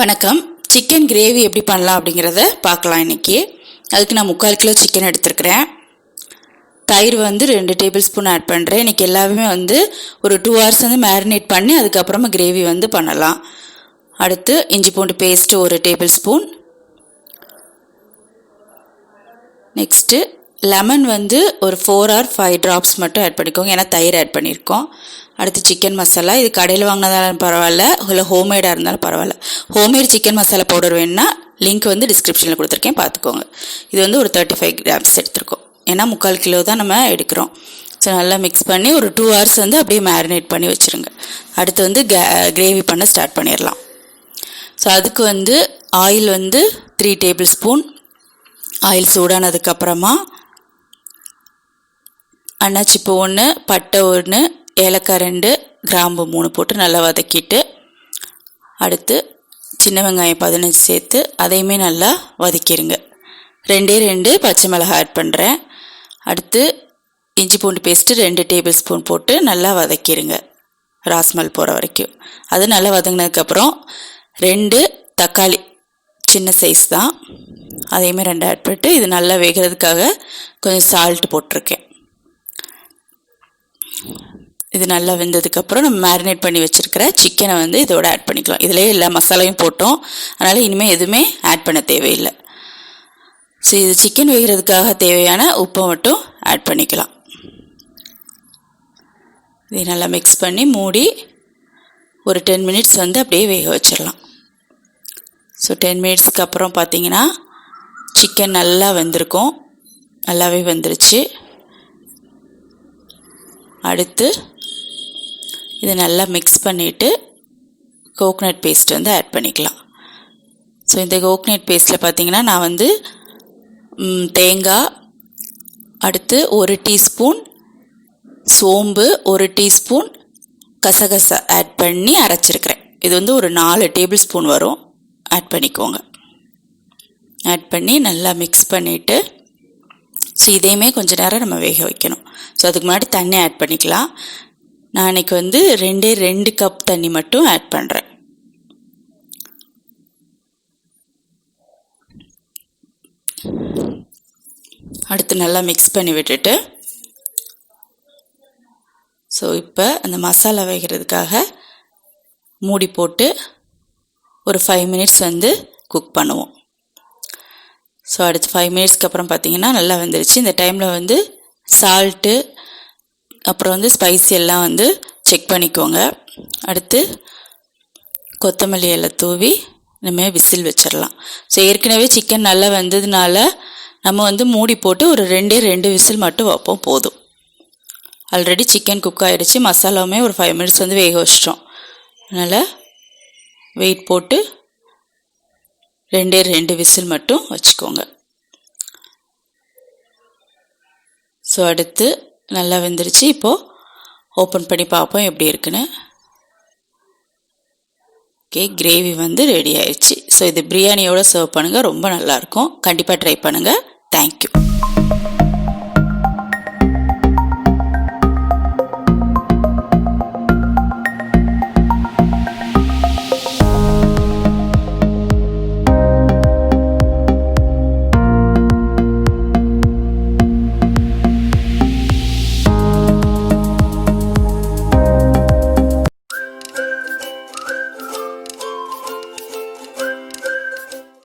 வணக்கம். Chicken gravy எப்படி பண்ணலாம் அப்படிங்கிறத பார்க்கலாம் இன்றைக்கி. அதுக்கு நான் 3/4 கிலோ சிக்கன் எடுத்துருக்கிறேன். தயிர் 2 டேபிள் ஸ்பூன் ஆட் பண்ணுறேன். இன்றைக்கி எல்லாமே ஒரு 2 hours மேரினேட் பண்ணி அதுக்கப்புறமா கிரேவி பண்ணலாம். அடுத்து இஞ்சி பூண்டு paste 1 table spoon. Next lemon ஒரு 4 or 5 drops மட்டும் ஆட் பண்ணிக்கோங்க, ஏன்னா தயிர் ஆட் பண்ணியிருக்கோம். அடுத்து சிக்கன் மசாலா, இது கடையில் வாங்கினதாலும் பரவாயில்ல, இல்லை ஹோம்மேடாக இருந்தாலும் பரவாயில்ல. ஹோம்மேட் சிக்கன் மசாலா பவுடர் வேணுன்னா லிங்க் டிஸ்கிரிப்ஷனில் கொடுத்துருக்கேன், பார்த்துக்கோங்க. இது ஒரு 35 grams எடுத்துருக்கோம், ஏன்னா 3/4 கிலோ தான் நம்ம எடுக்கிறோம். ஸோ நல்லா மிக்ஸ் பண்ணி ஒரு 2 hours அப்படியே மேரினேட் பண்ணி வச்சுருங்க. அடுத்து கிரேவி பண்ண ஸ்டார்ட் பண்ணிடலாம். ஸோ அதுக்கு ஆயில் 3 டேபிள் ஸ்பூன். ஆயில் சூடானதுக்கப்புறமா அன்னாச்சிப்பூ 1, பட்டை 1, ஏலக்காய் 2, கிராம்பு 3 போட்டு நல்லா வதக்கிட்டு, அடுத்து சின்ன வெங்காயம் 15 சேர்த்து அதையுமே நல்லா வதக்கிடுங்க. 2 பச்சை மிளகாய் ஆட் பண்ணுறேன். அடுத்து இஞ்சி பூண்டு பேஸ்ட்டு 2 டேபிள் ஸ்பூன் போட்டு நல்லா வதக்கிடுங்க, ராஸ்மல் போகிற வரைக்கும். அது நல்லா வதங்கினதுக்கப்புறம் 2 தக்காளி சின்ன சைஸ் தான், அதையுமே 2 ஆட் பண்ணிட்டு இது நல்லா வேகிறதுக்காக கொஞ்சம் சால்ட் போட்டிருக்கேன். இது நல்லா வெந்ததுக்கப்புறம் நம்ம மேரினேட் பண்ணி வச்சுருக்கிற சிக்கனை இதோட ஆட் பண்ணிக்கலாம். இதிலே எல்லா மசாலையும் போட்டோம், அதனால் இனிமேல் எதுவுமே ஆட் பண்ண தேவையில்லை. ஸோ இது சிக்கன் வேகிறதுக்காக தேவையான உப்பை மட்டும் ஆட் பண்ணிக்கலாம். இதை நல்லா மிக்ஸ் பண்ணி மூடி ஒரு 10 minutes அப்படியே வேக வச்சிடலாம். ஸோ 10 minutesக்கு அப்புறம் பார்த்தீங்கன்னா சிக்கன் நல்லா வெந்திருக்கும், நல்லாவே வெந்துருச்சு. அடுத்து இதை நல்லா மிக்ஸ் பண்ணிவிட்டு கோகனட் பேஸ்ட் ஆட் பண்ணிக்கலாம். ஸோ இந்த கோகனட் பேஸ்ட்டில் பார்த்தீங்கன்னா நான் தேங்காய், அடுத்து 1 டீஸ்பூன் சோம்பு, 1 டீஸ்பூன் கசகசா ஆட் பண்ணி அரைச்சிருக்கிறேன். இது ஒரு 4 டேபிள் ஸ்பூன் வரும், ஆட் பண்ணிக்கோங்க. ஆட் பண்ணி நல்லா மிக்ஸ் பண்ணிவிட்டு, ஸோ இதையுமே கொஞ்சம் நேரம் நம்ம வேக வைக்கணும். ஸோ அதுக்கு முன்னாடி தண்ணி ஆட் பண்ணிக்கலாம். நான் இன்றைக்கி 2 கப் தண்ணி மட்டும் ஆட் பண்ணுறேன். அடுத்து நல்லா மிக்ஸ் பண்ணி விட்டுட்டு, ஸோ இப்போ அந்த மசாலா வேகிறதுக்காக மூடி போட்டு ஒரு 5 minutes குக் பண்ணுவோம். ஸோ அடுத்து 5 minutesக்கு அப்புறம் பார்த்தீங்கன்னா நல்லா வந்துருச்சு. இந்த டைமில் சால்ட்டு அப்புறம் ஸ்பைசி எல்லாம் செக் பண்ணிக்கோங்க. அடுத்து கொத்தமல்லி இலை தூவி நம்ம விசில் வச்சிடலாம். ஸோ ஏற்கனவே சிக்கன் நல்லா வந்ததுனால நம்ம மூடி போட்டு ஒரு 2 விசில் மட்டும் வைப்போம், போதும். ஆல்ரெடி சிக்கன் குக் ஆகிடுச்சு, மசாலாவுமே ஒரு 5 minutes வேக வச்சிட்டோம். அதனால் வெயிட் போட்டு 2 விசில் மட்டும் வச்சுக்கோங்க. ஸோ அடுத்து நல்லா வெந்துருச்சு. இப்போது ஓப்பன் பண்ணி பார்ப்போம் எப்படி இருக்குன்னு. ஓகே, கிரேவி ரெடி ஆயிடுச்சு. ஸோ இது பிரியாணியோடு சர்வ் பண்ணுங்கள், ரொம்ப நல்லாயிருக்கும். கண்டிப்பாக ட்ரை பண்ணுங்கள். தேங்க்யூ.